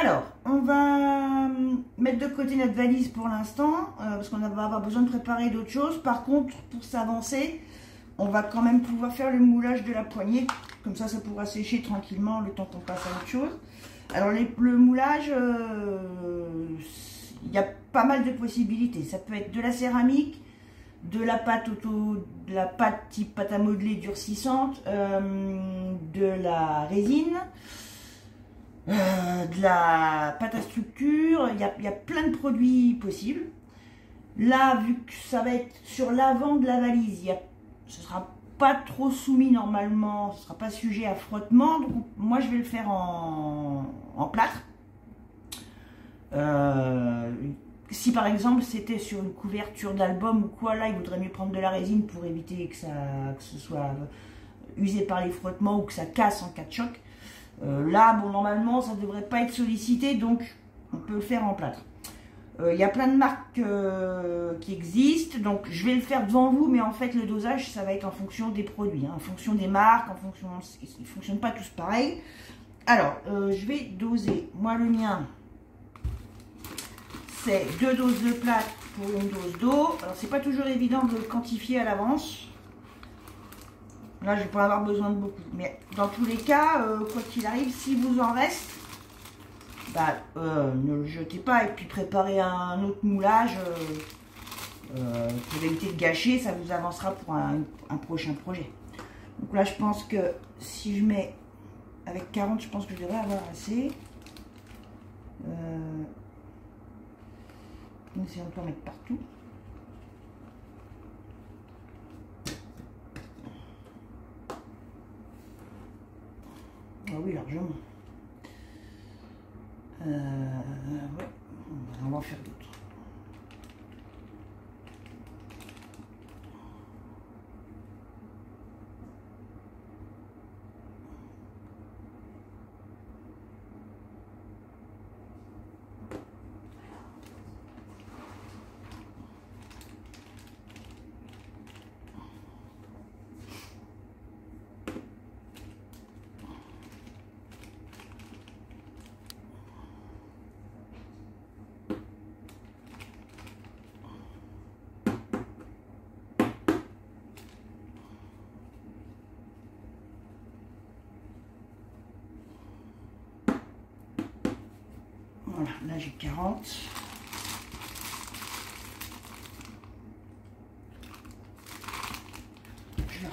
Alors, on va mettre de côté notre valise pour l'instant, parce qu'on va avoir besoin de préparer d'autres choses. Par contre, pour s'avancer, on va quand même pouvoir faire le moulage de la poignée. Comme ça pourra sécher tranquillement le temps qu'on passe à autre chose. Alors, le moulage, il y a pas mal de possibilités. Ça peut être de la céramique, de la pâte type pâte à modeler durcissante, de la résine, de la pâte à structure. Il y a plein de produits possibles. Là, vu que ça va être sur l'avant de la valise, ce sera pas trop soumis normalement, ce sera pas sujet à frottement. Donc moi je vais le faire en plâtre. Si par exemple c'était sur une couverture d'album ou quoi, là il vaudrait mieux prendre de la résine pour éviter que ce soit usé par les frottements ou que ça casse en cas de choc. Là, bon, normalement ça ne devrait pas être sollicité, donc on peut le faire en plâtre. Il y a plein de marques qui existent, donc je vais le faire devant vous, mais en fait le dosage ça va être en fonction des produits, hein, en fonction des marques, ils ne fonctionnent pas tous pareil. Alors, je vais doser. Moi le mien, c'est 2 doses de plâtre pour une dose d'eau. Alors c'est pas toujours évident de le quantifier à l'avance. Là je vais pas avoir besoin de beaucoup, mais dans tous les cas, quoi qu'il arrive, si vous en reste, bah, ne le jetez pas et puis préparez un autre moulage pour éviter de gâcher, ça vous avancera pour un prochain projet. Donc là je pense que si je mets avec 40, je pense que je devrais avoir assez. Essayons de pas mettre partout. Ah oui, largement. Ouais, on va en faire d'autres. Voilà, là j'ai 40. Je le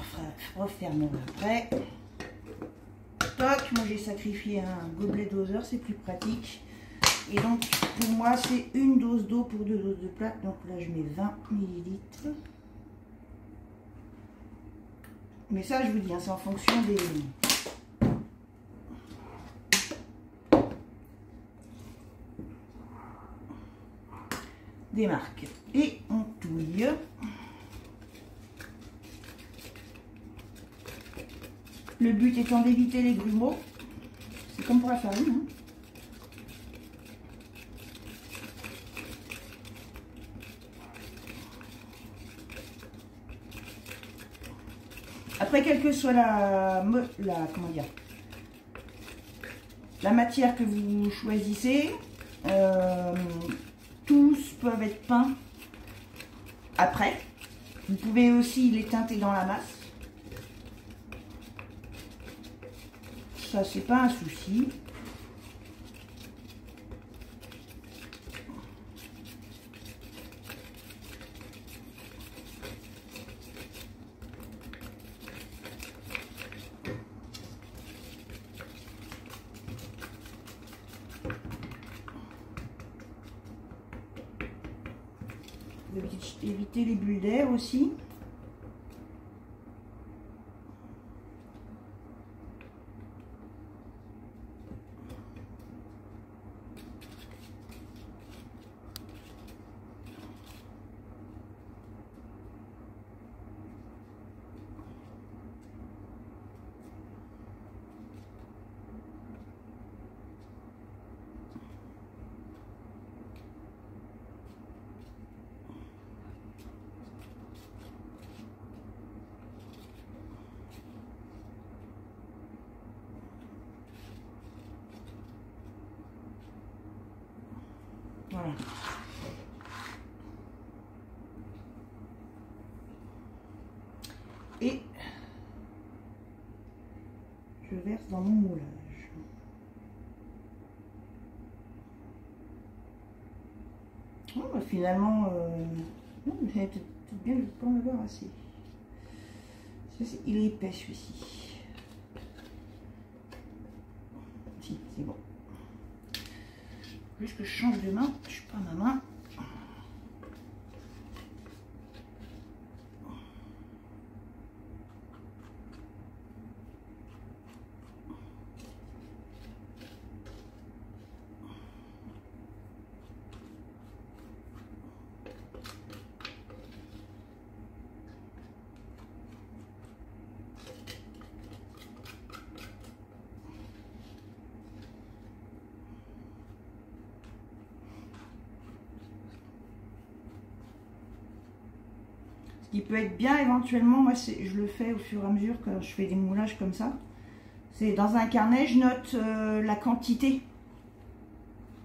referme après. Toc, moi j'ai sacrifié un gobelet doseur, c'est plus pratique. Et donc pour moi c'est une dose d'eau pour 2 doses de plâtre. Donc là je mets 20 ml. Mais ça je vous dis, hein, c'est en fonction des marques. Et on touille. Le but étant d'éviter les grumeaux. C'est comme pour la farine. Hein. Après, quelle que soit comment dire, la matière que vous choisissez, tous peuvent être peints après. Vous pouvez aussi les teinter dans la masse. Ça, c'est pas un souci. Éviter les bulles d'air aussi. Voilà. Et je verse dans mon moulage. Oh, bah finalement, peut-être bien, je ne vais pas en avoir assez. Il est épais celui-ci. Si, c'est bon. Juste que je change de main, je suis pas à ma main. Ce qui peut être bien éventuellement, moi je le fais au fur et à mesure quand je fais des moulages comme ça. C'est dans un carnet, je note la quantité.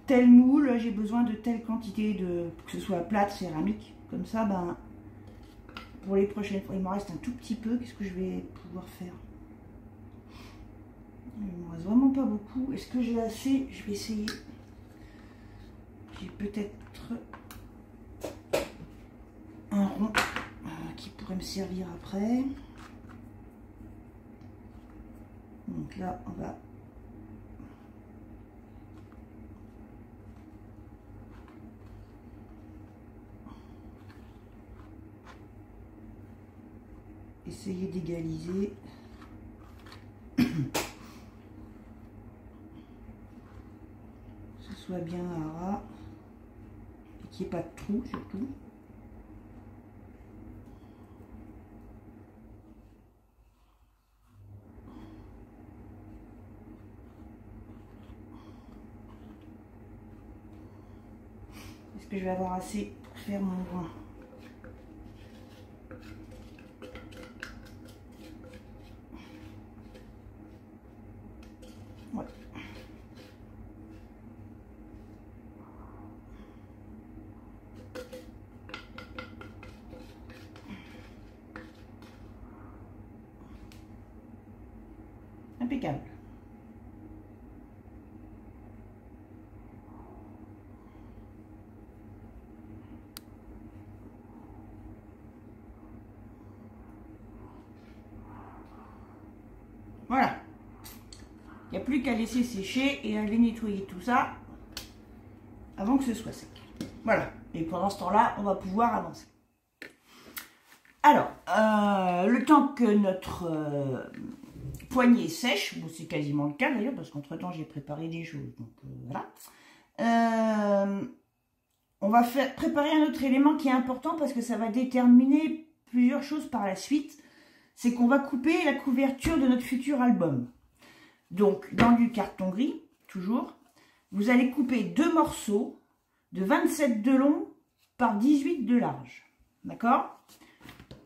Tel moule, j'ai besoin de telle quantité, que ce soit plate, céramique. Comme ça, ben, pour les prochaines fois, il me reste un tout petit peu. Qu'est-ce que je vais pouvoir faire? Il me reste vraiment pas beaucoup. Est-ce que j'ai assez? Je vais essayer. J'ai peut-être un rond qui pourrait me servir après. Donc là, on va essayer d'égaliser. Que ce soit bien à ras et qu'il n'y ait pas de trou surtout. Est-ce que je vais avoir assez pour faire mon grain? Ouais. Impeccable. Voilà. Il n'y a plus qu'à laisser sécher et à aller nettoyer tout ça avant que ce soit sec. Voilà. Et pendant ce temps-là, on va pouvoir avancer. Alors, le temps que notre poignée sèche, bon, c'est quasiment le cas d'ailleurs, parce qu'entre-temps, j'ai préparé des choses. Donc, voilà. On va préparer un autre élément qui est important parce que ça va déterminer plusieurs choses par la suite. C'est qu'on va couper la couverture de notre futur album. Donc, dans du carton gris, toujours, vous allez couper 2 morceaux de 27 de long par 18 de large. D'accord?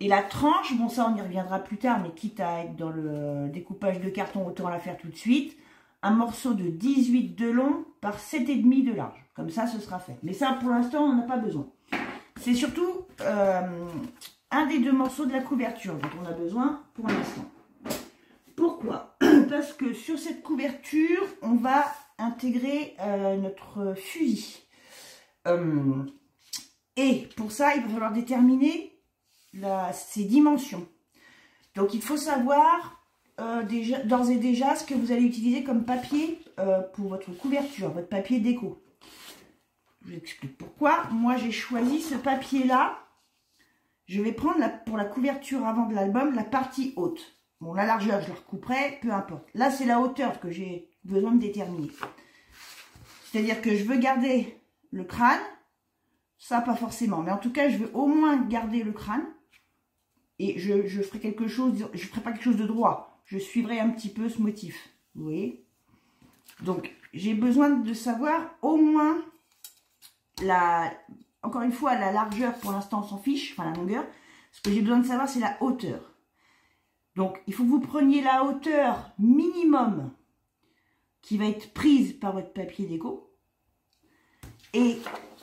Et la tranche, bon ça on y reviendra plus tard, mais quitte à être dans le découpage de carton, autant la faire tout de suite. Un morceau de 18 de long par 7,5 de large. Comme ça, ce sera fait. Mais ça, pour l'instant, on n'en a pas besoin. C'est surtout un des 2 morceaux de la couverture dont on a besoin pour l'instant. Pourquoi? Parce que sur cette couverture, on va intégrer notre fusil. Et pour ça, il va falloir déterminer ses dimensions. Donc, il faut savoir d'ores et déjà ce que vous allez utiliser comme papier pour votre couverture, votre papier déco. Je vous explique pourquoi. Moi, j'ai choisi ce papier-là. Je vais prendre pour la couverture avant de l'album la partie haute. Bon, la largeur, je la recouperai, peu importe. Là, c'est la hauteur que j'ai besoin de déterminer. C'est-à-dire que je veux garder le crâne. Ça, pas forcément. Mais en tout cas, je veux au moins garder le crâne. Et je ferai quelque chose, je ferai pas quelque chose de droit. Je suivrai un petit peu ce motif. Vous voyez? Donc, j'ai besoin de savoir au moins encore une fois, la largeur, pour l'instant, on s'en fiche. Enfin, la longueur. Ce que j'ai besoin de savoir, c'est la hauteur. Donc, il faut que vous preniez la hauteur minimum qui va être prise par votre papier déco. Et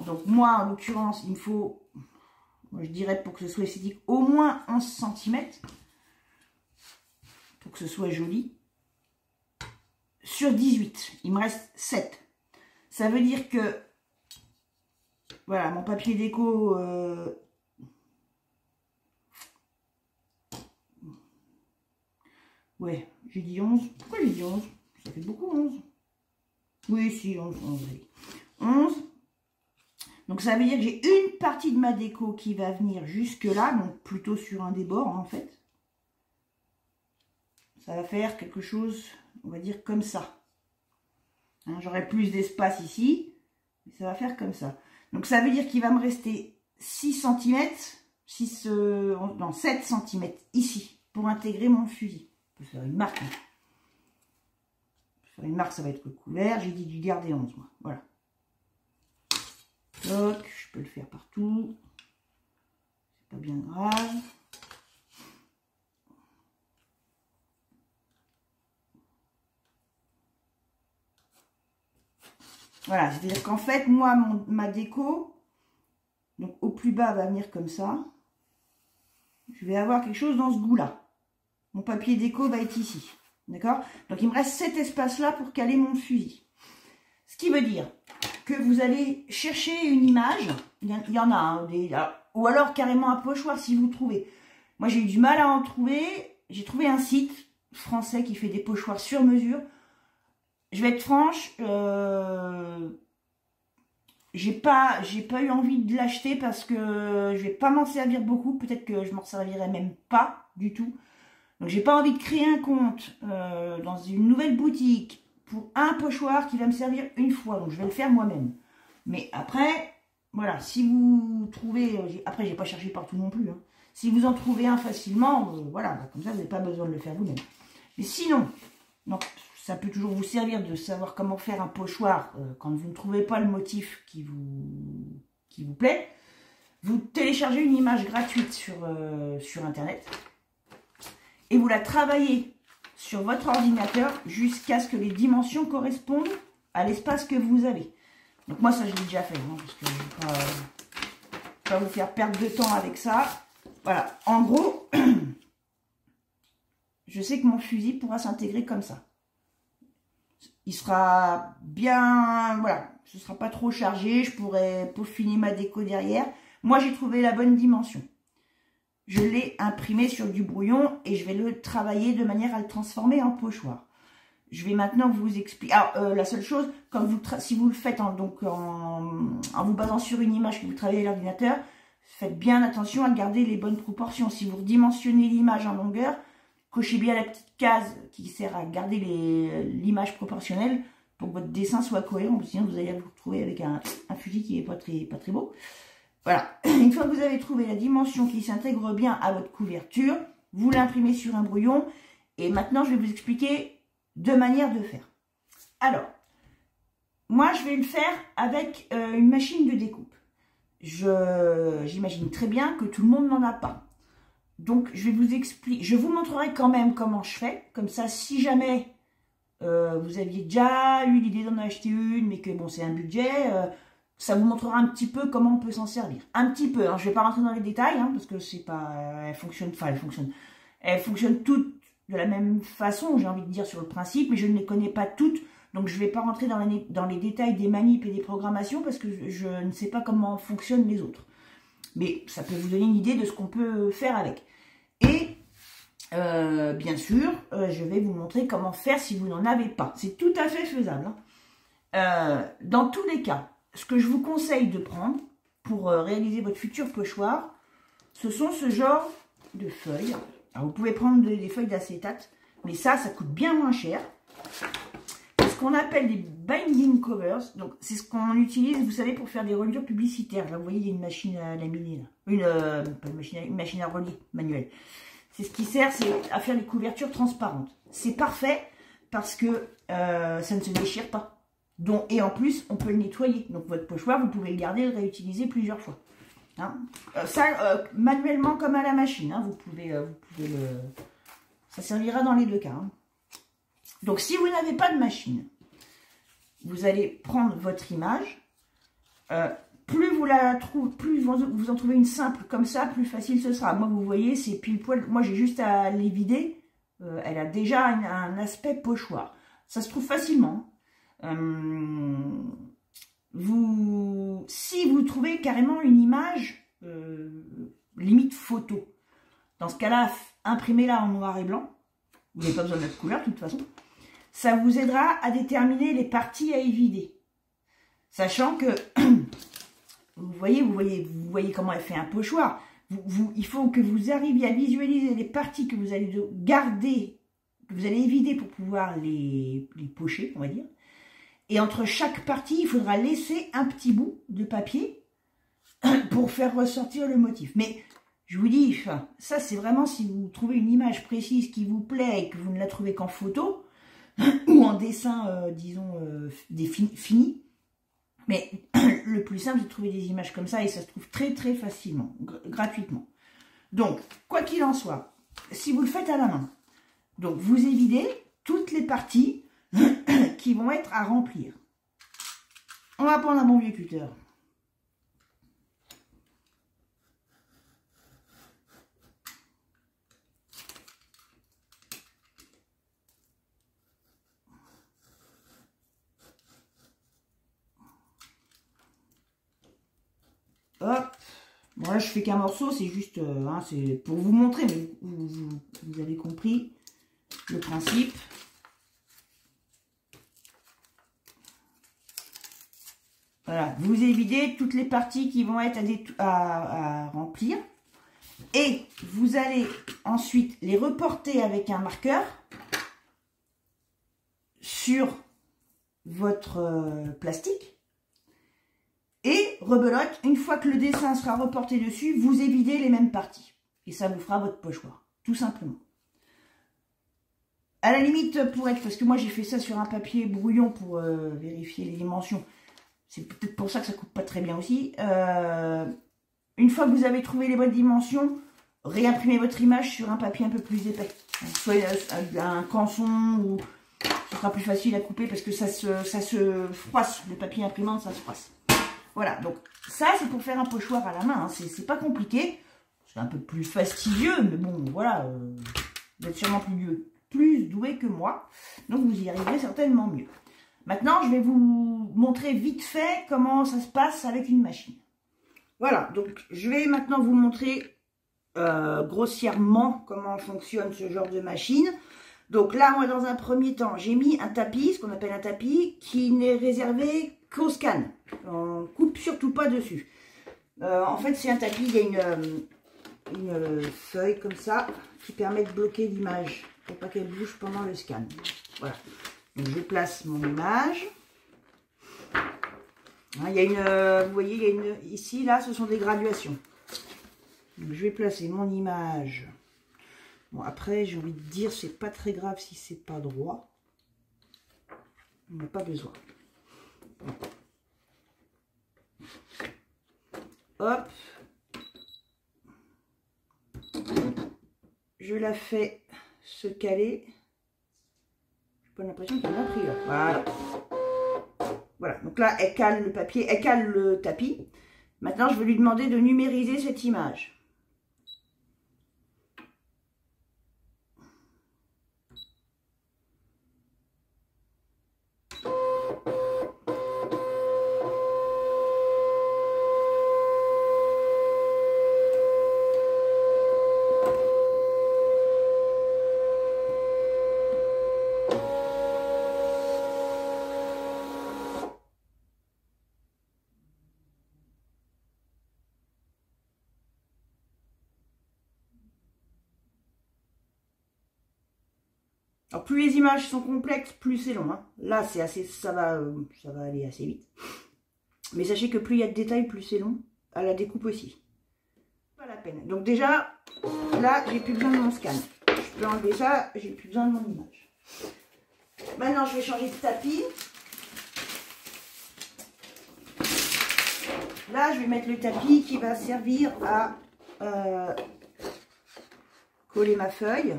donc moi, en l'occurrence, il me faut, moi, je dirais pour que ce soit esthétique, au moins 11 cm. Pour que ce soit joli. Sur 18, il me reste 7. Ça veut dire que, voilà, mon papier déco... ouais, j'ai dit 11. Pourquoi j'ai dit 11? Ça fait beaucoup, 11. Oui, si, 11, 11, oui. 11. Donc, ça veut dire que j'ai une partie de ma déco qui va venir jusque là, donc plutôt sur un des bords, hein, en fait. Ça va faire quelque chose, on va dire, comme ça. Hein, j'aurai plus d'espace ici, mais ça va faire comme ça. Donc, ça veut dire qu'il va me rester 6 cm, 7 cm ici, pour intégrer mon fusil. On peut faire une marque. Hein. Faire une marque, ça va être couvert. J'ai dit du garder 11, moi. Voilà. Donc, je peux le faire partout. C'est pas bien grave. Voilà, c'est-à-dire qu'en fait, moi, ma déco, donc au plus bas, va venir comme ça. Je vais avoir quelque chose dans ce goût-là. Mon papier déco va être ici. D'accord? Donc, il me reste cet espace-là pour caler mon fusil. Ce qui veut dire que vous allez chercher une image. Il y en a, hein, ou alors carrément un pochoir si vous trouvez. Moi, j'ai eu du mal à en trouver. J'ai trouvé un site français qui fait des pochoirs sur mesure. Je vais être franche, j'ai pas eu envie de l'acheter parce que je vais pas m'en servir beaucoup. Peut-être que je m'en servirai même pas du tout. Donc, j'ai pas envie de créer un compte dans une nouvelle boutique pour un pochoir qui va me servir une fois. Donc, je vais le faire moi-même. Mais après, voilà, si vous trouvez... Après, j'ai pas cherché partout non plus. Hein. Si vous en trouvez un facilement, voilà, comme ça, vous n'avez pas besoin de le faire vous-même. Mais sinon, donc, ça peut toujours vous servir de savoir comment faire un pochoir quand vous ne trouvez pas le motif qui vous plaît. Vous téléchargez une image gratuite sur Internet. Et vous la travaillez sur votre ordinateur jusqu'à ce que les dimensions correspondent à l'espace que vous avez. Donc moi, ça, je l'ai déjà fait, hein, parce que je ne vais pas vous faire perdre de temps avec ça. Voilà, en gros, je sais que mon fusil pourra s'intégrer comme ça. Il sera bien, voilà, ce ne sera pas trop chargé, je pourrai peaufiner ma déco derrière. Moi, j'ai trouvé la bonne dimension. Je l'ai imprimé sur du brouillon et je vais le travailler de manière à le transformer en pochoir. Je vais maintenant vous expliquer. Alors, la seule chose, si vous le faites en vous basant sur une image que vous travaillez à l'ordinateur, faites bien attention à garder les bonnes proportions. Si vous redimensionnez l'image en longueur, cochez bien la petite case qui sert à garder l'image proportionnelle pour que votre dessin soit cohérent. Sinon, vous allez vous retrouver avec un fusil qui n'est pas très beau. Voilà, une fois que vous avez trouvé la dimension qui s'intègre bien à votre couverture, vous l'imprimez sur un brouillon. Et maintenant, je vais vous expliquer deux manières de faire. Alors, moi, je vais le faire avec une machine de découpe. J'imagine très bien que tout le monde n'en a pas. Donc, je vais vous expliquer, je vous montrerai quand même comment je fais. Comme ça, si jamais vous aviez déjà eu l'idée d'en acheter une, mais que bon, c'est un budget... ça vous montrera un petit peu comment on peut s'en servir. Un petit peu, hein. Je ne vais pas rentrer dans les détails, hein, parce que c'est pas... Elles fonctionnent toutes de la même façon, j'ai envie de dire, sur le principe, mais je ne les connais pas toutes, donc je ne vais pas rentrer dans les détails des manips et des programmations, parce que je ne sais pas comment fonctionnent les autres. Mais ça peut vous donner une idée de ce qu'on peut faire avec. Et, bien sûr, je vais vous montrer comment faire si vous n'en avez pas. C'est tout à fait faisable. Hein. Dans tous les cas, ce que je vous conseille de prendre pour réaliser votre futur pochoir, ce sont ce genre de feuilles. Alors, vous pouvez prendre des feuilles d'acétate, mais ça coûte bien moins cher. C'est ce qu'on appelle des binding covers. Donc, c'est ce qu'on utilise, vous savez, pour faire des reliures publicitaires. Là, vous voyez, il y a une machine à laminer, là. Une machine à relier manuelle. C'est ce qui sert, c'est à faire des couvertures transparentes. C'est parfait parce que ça ne se déchire pas. Donc, et en plus, on peut le nettoyer. Donc, votre pochoir, vous pouvez le garder et le réutiliser plusieurs fois. Hein. Manuellement comme à la machine. Hein. Vous pouvez le... Ça servira dans les deux cas. Hein. Donc, si vous n'avez pas de machine, vous allez prendre votre image. plus vous la trouvez, plus vous en trouvez une simple comme ça, plus facile ce sera. Moi, vous voyez, c'est pile poil. Moi, j'ai juste à les vider. Elle a déjà un aspect pochoir. Ça se trouve facilement. Si vous trouvez carrément une image limite photo, dans ce cas-là, imprimez-la en noir et blanc. Vous n'avez pas besoin de notre couleur, de toute façon. Ça vous aidera à déterminer les parties à évider. Sachant que, vous voyez comment elle fait un pochoir. Il faut que vous arriviez à visualiser les parties que vous allez garder, que vous allez évider pour pouvoir les pocher, on va dire. Et entre chaque partie, il faudra laisser un petit bout de papier pour faire ressortir le motif. Mais je vous dis, ça c'est vraiment si vous trouvez une image précise qui vous plaît et que vous ne la trouvez qu'en photo ou en dessin, disons, fini. Mais le plus simple, c'est de trouver des images comme ça et ça se trouve très très facilement, gratuitement. Donc, quoi qu'il en soit, si vous le faites à la main, donc vous évidez toutes les parties qui vont être à remplir. On va prendre un bon vieux cutter. Hop. Bon là je fais qu'un morceau, c'est juste c'est pour vous montrer, mais vous avez compris le principe. Voilà, vous évidez toutes les parties qui vont être à remplir. Et vous allez ensuite les reporter avec un marqueur sur votre plastique. Et rebelote, une fois que le dessin sera reporté dessus, vous évidez les mêmes parties. Et ça vous fera votre pochoir, tout simplement. À la limite, parce que moi j'ai fait ça sur un papier brouillon pour vérifier les dimensions. C'est peut-être pour ça que ça coupe pas très bien aussi. Une fois que vous avez trouvé les bonnes dimensions, réimprimez votre image sur un papier un peu plus épais. Soit un canson, ou ce sera plus facile à couper parce que ça se froisse. Le papier imprimante, ça se froisse. Voilà, donc ça c'est pour faire un pochoir à la main, hein. C'est pas compliqué, c'est un peu plus fastidieux, mais bon voilà, vous êtes sûrement plus doué que moi, donc vous y arriverez certainement mieux. Maintenant je vais vous montrer vite fait comment ça se passe avec une machine. Voilà, donc je vais maintenant vous montrer grossièrement comment fonctionne ce genre de machine. Donc là, moi, dans un premier temps, j'ai mis un tapis, ce qu'on appelle un tapis, qui n'est réservé qu'au scan. On coupe surtout pas dessus. En fait, c'est un tapis, il y a une feuille comme ça, qui permet de bloquer l'image, pour pas qu'elle bouge pendant le scan. Voilà. Donc, je place mon image. Hein, il y a vous voyez, il y a ici, là, ce sont des graduations. Donc, je vais placer mon image. Bon, après, j'ai envie de dire, c'est pas très grave si c'est pas droit. On n'a pas besoin. Hop. Je la fais se caler. J'ai pas l'impression qu'elle m'a pris là. Voilà. Voilà. Donc là, elle cale le papier, elle cale le tapis. Maintenant, je vais lui demander de numériser cette image. Alors, plus les images sont complexes, plus c'est long. Hein. Là, c'est assez, ça va aller assez vite. Mais sachez que plus il y a de détails, plus c'est long. À la découpe aussi. Pas la peine. Donc déjà, là, j'ai plus besoin de mon scan. Je peux enlever ça, j'ai plus besoin de mon image. Maintenant, je vais changer de tapis. Là, je vais mettre le tapis qui va servir à coller ma feuille.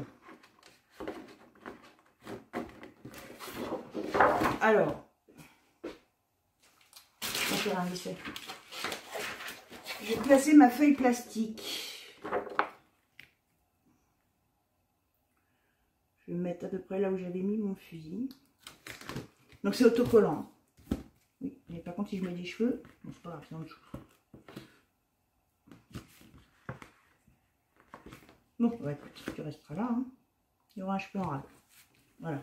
On va faire un essai. Je vais placer ma feuille plastique. Je vais me mettre à peu près là où j'avais mis mon fusil. Donc c'est autocollant. Oui, mais par contre si je mets des cheveux, bon c'est pas grave, c'est en dessous. Bon, bah écoute, tu resteras là. Hein. Il y aura un cheveu en rade. Voilà.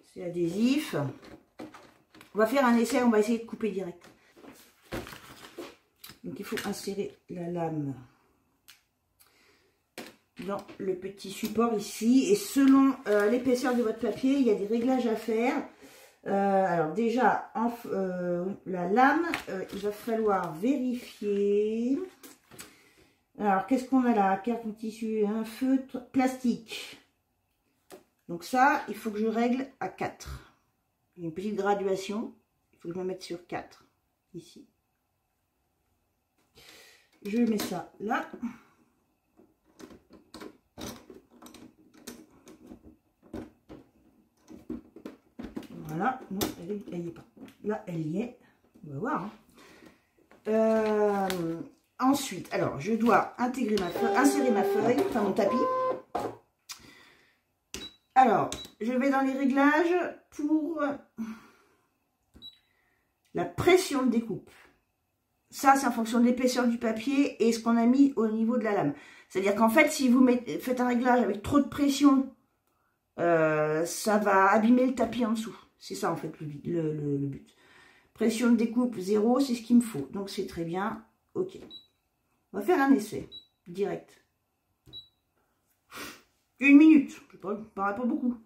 C'est adhésif. On va faire un essai, on va essayer de couper direct. Donc il faut insérer la lame dans le petit support ici. Et selon l'épaisseur de votre papier, il y a des réglages à faire. Alors déjà, la lame, il va falloir vérifier. Alors, qu'est-ce qu'on a là? Carte en tissu, un feutre, plastique. Donc ça, il faut que je règle à 4. Il y a une petite graduation. Il faut que je me mette sur 4, ici. Je mets ça là. Voilà. Non, elle n'y est pas. Là, elle y est. On va voir. Hein. Ensuite, alors, je dois insérer ma feuille, enfin mon tapis. Alors, je vais dans les réglages pour la pression de découpe. Ça, c'est en fonction de l'épaisseur du papier et ce qu'on a mis au niveau de la lame. C'est-à-dire qu'en fait, si vous faites un réglage avec trop de pression, ça va abîmer le tapis en dessous. C'est ça, en fait, le but. Pression de découpe 0, c'est ce qu'il me faut. Donc, c'est très bien. OK. On va faire un essai, direct. 1 minute, ça ne paraît pas beaucoup.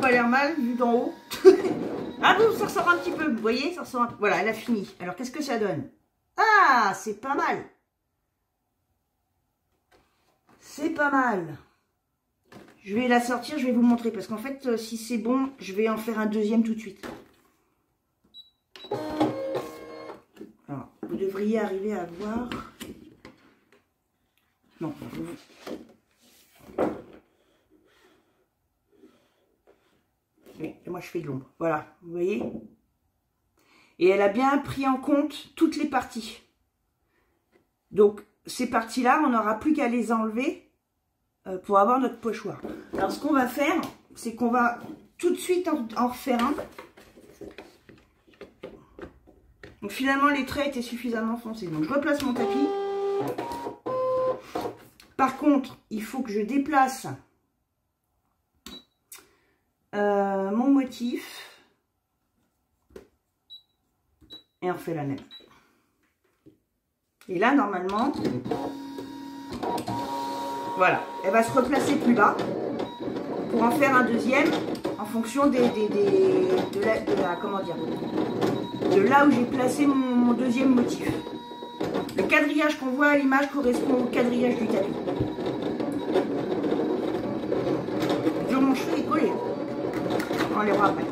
Pas l'air mal vu d'en haut. Ah bon, ça ressort un petit peu, vous voyez, ça ressort un peu. Voilà, elle a fini. Alors qu'est-ce que ça donne? Ah, c'est pas mal. C'est pas mal. Je vais la sortir, je vais vous montrer parce qu'en fait, si c'est bon, je vais en faire un deuxième tout de suite. Alors, vous devriez arriver à voir. Non. Et moi je fais de l'ombre, voilà, vous voyez. Et elle a bien pris en compte toutes les parties. Donc ces parties-là, on n'aura plus qu'à les enlever pour avoir notre pochoir. Alors ce qu'on va faire, c'est qu'on va tout de suite en refaire un. Donc finalement les traits étaient suffisamment foncés. Donc je replace mon tapis. Par contre, il faut que je déplace mon motif et on refait la même. Et là normalement, voilà, elle va se replacer plus bas pour en faire un deuxième en fonction de là où j'ai placé mon deuxième motif. Le quadrillage qu'on voit à l'image correspond au quadrillage du tapis. Mon cheveu est collé. On les voit après.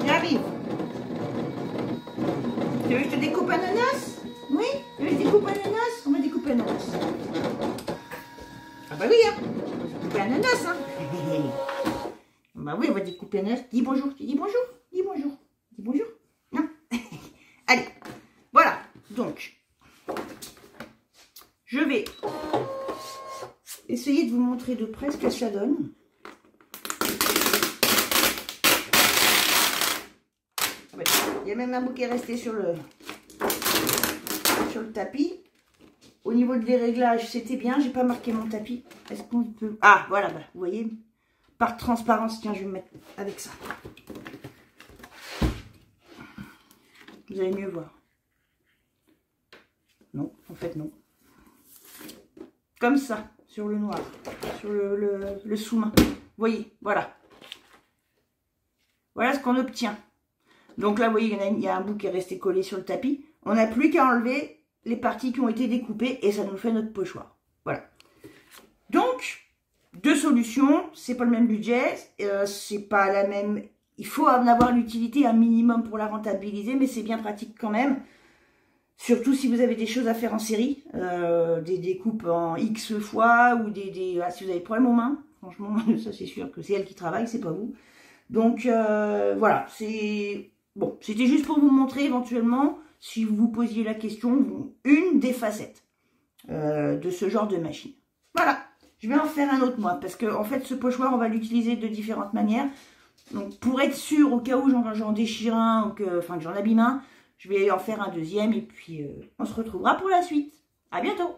J'arrive. Tu veux que je te découpe ananas? Oui? Tu veux que je découpe ananas? On va découper ananas. Ah bah oui, hein. découper un ananas, hein. Bah oui, on va découper un ananas. Dis bonjour, dis bonjour, dis bonjour, dis bonjour. Non. Allez, voilà. Donc, je vais essayer de vous montrer de près ce que ça donne. Il y a même un bout qui est resté sur le tapis. Au niveau des réglages, c'était bien. J'ai pas marqué mon tapis. Est-ce qu'on peut... Ah, voilà, bah, vous voyez. Par transparence, tiens, je vais me mettre avec ça. Vous allez mieux voir. Non, en fait, non. Comme ça, sur le noir. Sur le sous-main. Vous voyez, voilà. Voilà ce qu'on obtient. Donc là, vous voyez, il y a un bout qui est resté collé sur le tapis. On n'a plus qu'à enlever les parties qui ont été découpées et ça nous fait notre pochoir. Voilà. Donc, deux solutions. C'est pas le même budget. C'est pas la même... Il faut en avoir l'utilité un minimum pour la rentabiliser, mais c'est bien pratique quand même. Surtout si vous avez des choses à faire en série. Des découpes en X fois ou ah, si vous avez des problèmes aux mains. Franchement, ça c'est sûr que c'est elle qui travaille, c'est pas vous. Donc, voilà. C'est... Bon, c'était juste pour vous montrer éventuellement, si vous vous posiez la question, une des facettes de ce genre de machine. Voilà, je vais en faire un autre moi, parce que en fait ce pochoir, on va l'utiliser de différentes manières. Donc pour être sûr, au cas où j'en déchire un, ou que j'en abîme un, je vais en faire un deuxième, et puis on se retrouvera pour la suite. À bientôt!